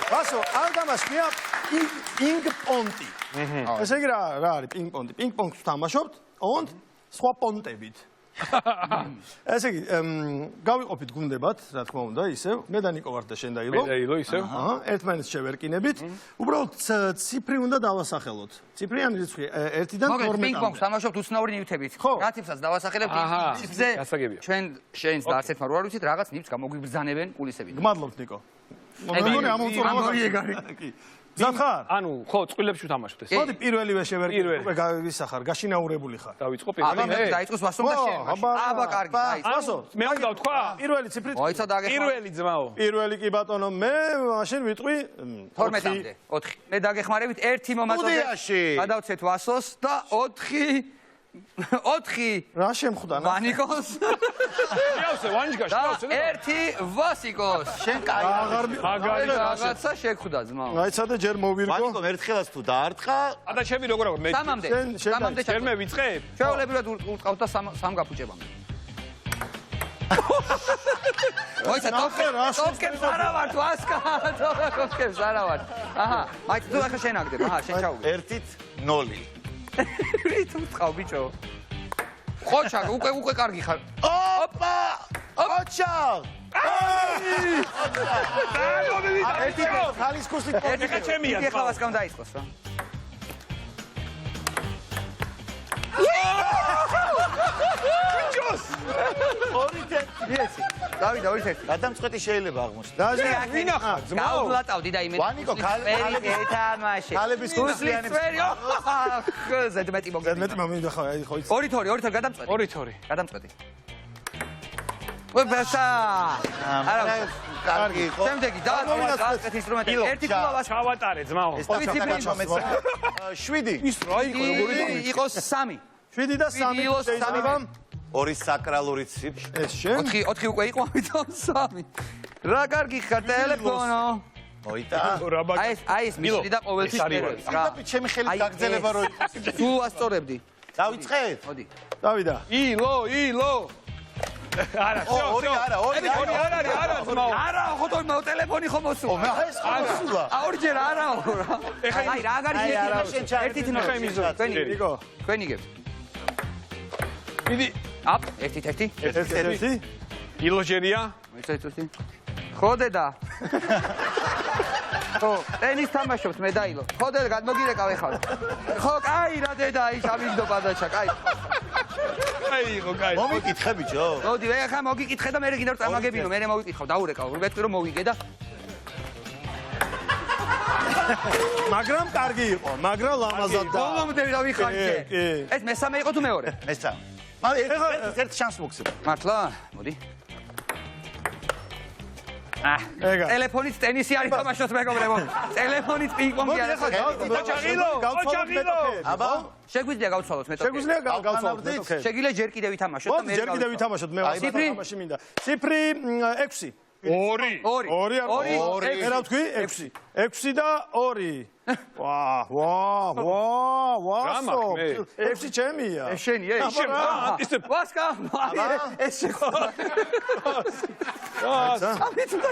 ვასო, ამ თამაშია პინგ-პონტი. ესე იგი რა არის პინგ-პონტი? პინგ-პონგს ვთამაშობთ, ოღონდ სხვა პონტებით. ესე იგი, გავიყოფით გუნდებად, რა თქმა უნდა, ისევ. მე და ნიკო ვართ და შენ და ილო. მე და ილო ისევ. ერთმანეთს შევერკინებით. უბრალოდ ციფრი უნდა დავასახელოთ. ციფრიანი რიცხვი 1-დან 12-მდე. მოგეთ პინგ-პონგს თამაშობთ უცნაური ნივთებით. რაცებსაც დავასახელებთ ციფრზე. ჩვენ შენს და არც ერთმა რო არ ვიცით, რაღაც ნივთს გამოგვიბრძანებენ კულისებით. გმადლობთ ნიკო. მეგონი ამოუწურავი ეგარი. ზახარ? ანუ ხო, წყვილებში ვთამაშობთ ეს. მოდი პირველივე შევერკინე, გავისახარ, გაშინაურებული ხარ. დავიწყო პირველი. დაიწყოს ვასო და შენ. აბა კარგი, დაიწყო. ვასო, მე უნდა ვთქვა? პირველი ციფრით. მოიცა დაგეხმარ. პირველი ძმაო. პირველი კი ბატონო, მე მაშინ ვიტყვი 12-მდე. 4. მე დაგეხმარებით 1 მომაწოდე. გადავცეთ ვასოს და 4 რა შემხვდა? ვანიკოს. შევსე ვანჯგა, შევსე. 1 ვასიკოს. შენ კაი. მაგარი რაღაცა შეხვდა ძმაო. აიცადე ჯერ მოვირგო. ვანიკომ ერთხელაც თუ დაარტყა, და ჩემი როგორ მე 3-მდე. 3-მდე შენ მე ვიწყებ? შეულებრივად ურტყავთ და 3 გაფუჭებამდე. მოიცა ტოპკებს არა ვარ თუ ასკა ტოპკებს არა ვარ. აჰა, მაინც თუ ახლა შენ აგდებ, აჰა, შენ ჩაუგე. 1-0. რით უთყავ ბიჭო? ხოჩა, უკვე კარგი ხარ. ოპა! ხოჩა! ერთი ხალის კურსი ეხა ჩემია. ეხლა ვასკამ დაიწყოს რა. ბიჭოს! იესი. დავიდა 2-1. გადამწყვეტი შეიძლება აღმოჩნდეს. ვინახარ ძმაო? გავვლატავდი და იმედი. ვანიკო, ქალები ეთამაშე. ქალების კურსიანებს. ზედმეტი მოგდა. ზედმეტი მომინდა ხო იცი. 2-2 გადამწყვეტი. 2-2. გადამწყვეტი. ვებასა. არა, კარგი იყო. შემდეგი დააწყეთ ინსტრუმენტი. 1 კილო ჩავატარე ძმაო. 7. ის რა იყო როგორი იყოს 3. 7 და 3 შეიძლება 2 საკრალური ციფრი. ეს შენ 4 უკვე იყო, ამიტომ 3. რა კარგი ხარ ტელეფონო. მოიტა. აი ეს მისვლი და ყოველთვის წერებს რა. ჩემი ხელი გაგზელება რო იყოს. თუ ასწორებდი. დავიწყეთ? მოდი. დავიდა. ილო. არა, ორი არა, ორი არა ძმაო. არა, ხო თორე ტელეფონი ხომ მოსულა. მე ეს ხოსულა. ორჯერ არაო რა. აი რა გარი ერთით ნო. ნიკო. თქვენ იგებთ. მიდი. აპ, 1-1. 1-1. ილოჯერია. მოიცადეთ. ხო დედა. ხო, ტენის თამაშობთ მე და ილო. ხო დედა, გადმოგირეკავ ეხლა. ხო, კაი რა დედა, ის ამიგდობა დაჩა, კაი. აიღო, კაი. მომიკითხე ბიჭო. მოდი, ეხლა მოგიკითხე და მე კიდევ წარმოგებინო, მე მოვიკითხავ, დაურეკავ, ვეთქვი რომ მოვიგე და მაგრამ კარგი იყო, მაგრამ ლამაზად და ბოლომდე დავიხარჯე. ეს მესამე იყო თუ მეორე? მესამე. მაგრამ ერთ შანსს მოგცემ. მართლა? მოდი. ტელეფონით ტენისი არის თამაშობთ მეგობრებო. ტელეფონით პინგ-პონგი არის. ოჩაღილო. აბა, შეგვიძლია გავცვალოთ მეტოქე. შეგვიძლია გავცვალოთ მეტოქე. შეგიძლია ჯერ კიდევ ვითამაშოთ და მოდი ჯერ კიდევ ვითამაშოთ მე ვასაუბრობ ციფრი? თამაში მინდა. ციფრი 6. 2. 2 რა ვთქვი? 6. 6 და 2. ვა. გამახ მე. 6 ჩემია. ეს შენია, ეს შენ. ისე ვასკა. ეს შეხო. ამით უნდა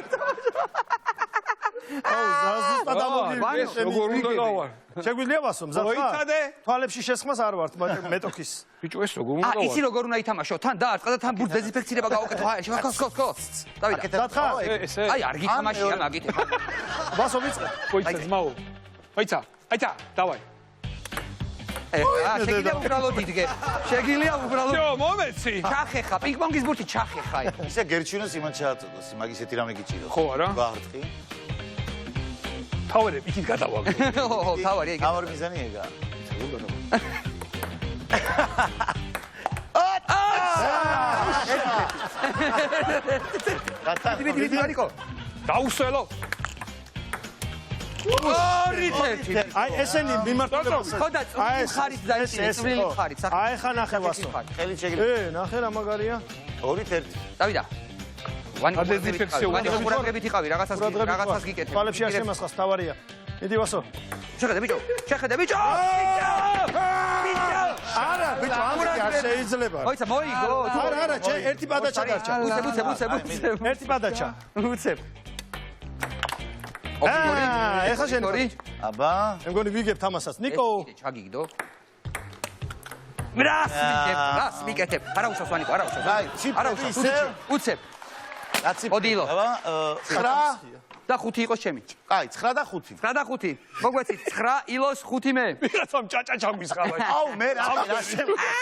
ზუსტად ამოგვიყვეს როგორ უნდა გავარ? შეგვიძლია ვასო მზად ხარ? მოიცადე? თვალებში შესხმას არ ვართ მეტოქის. ბიჭო ეს როგორ უნდა ისი როგორ უნდა ითამაშო? თან დაარტყა და თან ბურთს დეზინფექცირება გავაკეთო. აი, ხო. დავიდა. მზად ხარ? ესე. აი, არ გითამაშია მაგით. ვასო ვიწყე. მოიცა ძმაო. მოიცა. დავაი. შეგიძლია უბრალოდ იდგე. შეგიძლია უბრალოდ. всё, მომეცი. ჩახეხა, პინგ-პონგის ბურთი ჩახეხა. ისე გერჩინოს იმან ჩააწოდოს, მაგ ისეთი რამე გიჭირო. ხო არა? გვაარტყი. თავერები იქით გადავაგე. ხო, თავარი ეგ. ამარ მიზანი ეგა. დიდი ვარიკო. დაუსველო. აი ესენი მიმართულებას. ხო და ხარით დაიჭირე, წვრილი ხარით. აი ხა ნახე ვასო. ხელი შეგიძლია. ნახე რა მაგარია. 2-1. დავიდა. ვანი დეზინფექციო. ვანი ყურადღებით იყავი, რაღაცას გიკეთებ. თვალებში არ შემასხას, თავარია. მიდი ვასო. შეხედე ბიჭო. არა, ბიჭო, ამით არ შეიძლება. მოიცა, მოიგო. არა, ერთი პადაჩა დარჩა. უცებ. ერთი პადაჩა. უცებ. ეხლა შენ ორი. აბა. მე მგონი ვიგებ თამასაც. ნიკო. ჩაგიგდო. რას მიკეთებ? არა უშავს ვანიკო, არა უშავს. აი, ციფრები ისე. უცებ. კაცი. ოდილო. აბა, 9 და 5 იყოს ჩემი. აი, 9 და 5. 9 და 5. მოგვეცით 9 ილოს 5 მე. ვიღაცამ ჭაჭა ჩაგვისხავა. აუ, მე რა შემიძლია.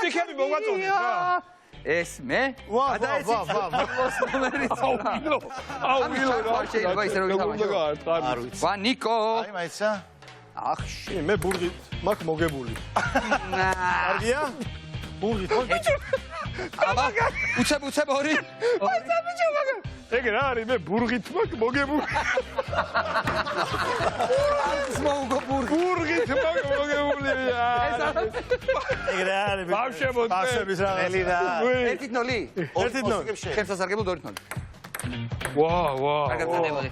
სიქები მოვაწოდეთ რა. ეს მე? ვა. ილოს ნომერი 9. აუ ვილო რა. შეიძლება ისე რომ ვითამაშო. არ ვიცი. ვანიკო. აი, მაიცა. ახში. მე ბურგი მაგ მოგებული. კარგია? ბურგი ხო? აბა, უცებ ორი. ეგ რა არის მე ბურღით მაგ მოგებული. სმოგო ბურგი. ბურღით მაგ მოგებულია. ეგ რა არის? ბავშვებო, ბავშვების რაღაც. ნელი რა. 1-0. 1-0. ჩემს სასარგებლო 2-0. ვა. კარგად დადებოდი.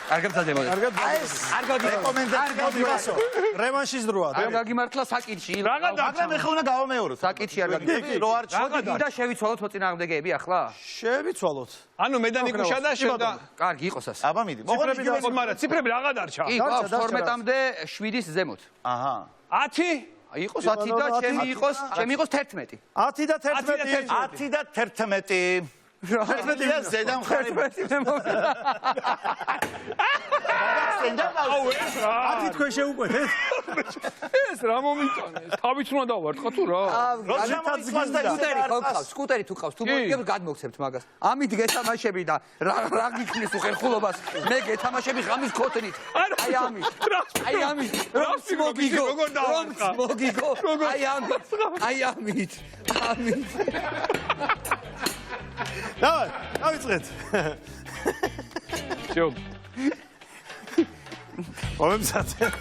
კარგად დადებოდი. კარგად. არ გადი რეკომენდაცია ვასო. რევანშის დროა. არ გაგიმართლა საკითხი. მაგრამ ეხლა უნდა გავამეოროთ. საკითხი არ გაგი. რო არ მოდი და შევიცვალოთ მოწინააღმდეგეები ახლა. შევიცვალოთ. ანუ მე და ნიკუშა და შენ და კარგი იყოს ასე. აბა მიდი. ციფრები და მაგრამ ციფრები რა გადარჩა? კი, გვაქვს 12-მდე 7-ის ზემოთ. აჰა. 10 იყოს 10 და ჩემი იყოს 11. 10 და 11. 10 და 11. 11 და ზედა მხარე. 11 მე მოვიდა. აუ ეს რა. 10 თქვენ შეუკვეთეთ? ეს რა მომიტანეს? თავით უნდა დავარტყა თუ რა? სკუტერი თუ ყავს, თუ მოიგებ გადმოგცემთ მაგას. ამით გეთამაშები და რა გიქნის უხერხულობას, მე გეთამაშები ღამის ქოთნით. აი ამით. აი ამით. რომც მოგიგო. რომც მოგიგო. აი ამით. აი ამით. ამით. დავიწყეთ. შო. მომემზადეთ.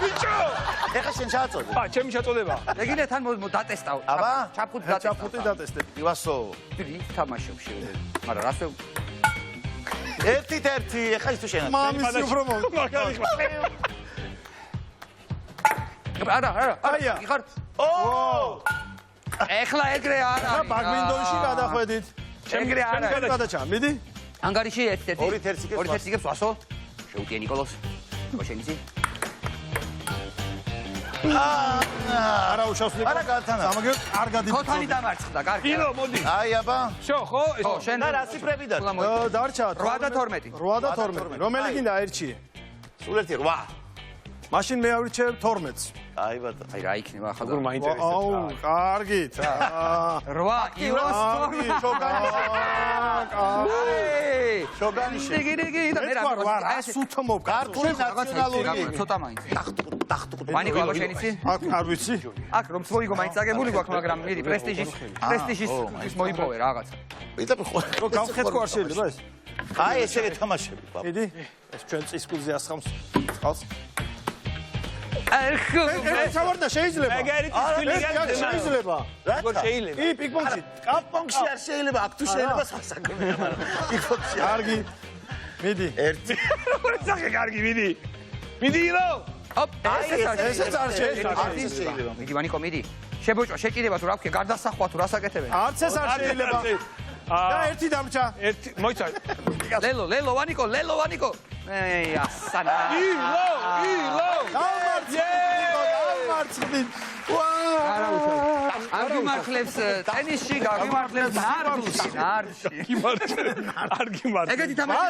ბიჭო! ეხლა შენ ჩააწოდე. ჩემი შეწოდება. ეგინე თან დატესტავ. აბა? ჩაფხუტი ჩაფხუტი დატესტე. ივასო. თამაშობ შეიძლება. მაგრამ რასო 1-1, ეხლა ის თუ შენ. მამის უფრო მაგარი ხარ. არა. აია. იხარ. ო! ეხლა ეგრე არ და არის. ბაგმინდონში გადახვედით. ეგრე არ არის. გადაჭა, მიდი. ანგარიში 1-1. ორი თერცი გებს. ორი თერცი გებს ვასო. შეუტია ნიკოლოს. მოშენიცი. არა უშავს ნიკო. არა გალთანა. სამაგერ კარგად ქოთანი დამარცხდა, კარგი. ილო მოდი. აი აბა. შო ხო? ხო, შენ და რა ციფრები და? დარჩა 8 და 12. 8 და 12. რომელი გინდა აერჩიე? სულ ერთი 8. მაშინ მე ავრჩევ 12-ს. აი ბატონო. აი რა იქნება ახლა. როგორ მაინტერესებს? აუ, კარგით. 8 ილოს. შოგანიშე. დიგი და მე რა რა სუთმობ ქართული ნაციონალური. ცოტა მაინც. ტახტუ. ვანიკო აბა შენიცი? არ ვიცი. აქ რომც მოიგო მაინც აგებული გვაქვს, მაგრამ მიდი პრესტიჟის მოიპოვე რაღაცა. ვიდრე ხო. რო გავხეთქო არ შეიძლება ეს? აი ესე გეთამაშები, პაპა. მიდი. ეს ჩვენ წისკულზე ასხამს. წყალს. ახლა ეს ავარდა შეიძლება. ეგარი წილი შეიძლება. როგორ შეიძლება? კი, პინგ-პონგში. კაპონგში არ შეიძლება, აქ თუ შეიძლება სასაკმეა, მაგრამ პინგ-პონგში არ. კარგი. მიდი. ერთი. როგორ სახე კარგი მიდი. მიდი ილო. ოპ, ესეც არ შეიძლება. შეიძლება. მიდი ვანიკო მიდი. შებოჭვა, შეჭიდება თუ რა ვქე, გარდასახვა თუ რას აკეთებენ? არც ეს არ შეიძლება. და ერთი დამჭა. ერთი მოიცა. ლელო ვანიკო. ეი, ასანა. ილო. დავმარცხდი. არა უშავ. არ გიმართლებს ტენისში, გაგიმართლებს ნარდში. არ გიმართლებს. ეგეთი თამაში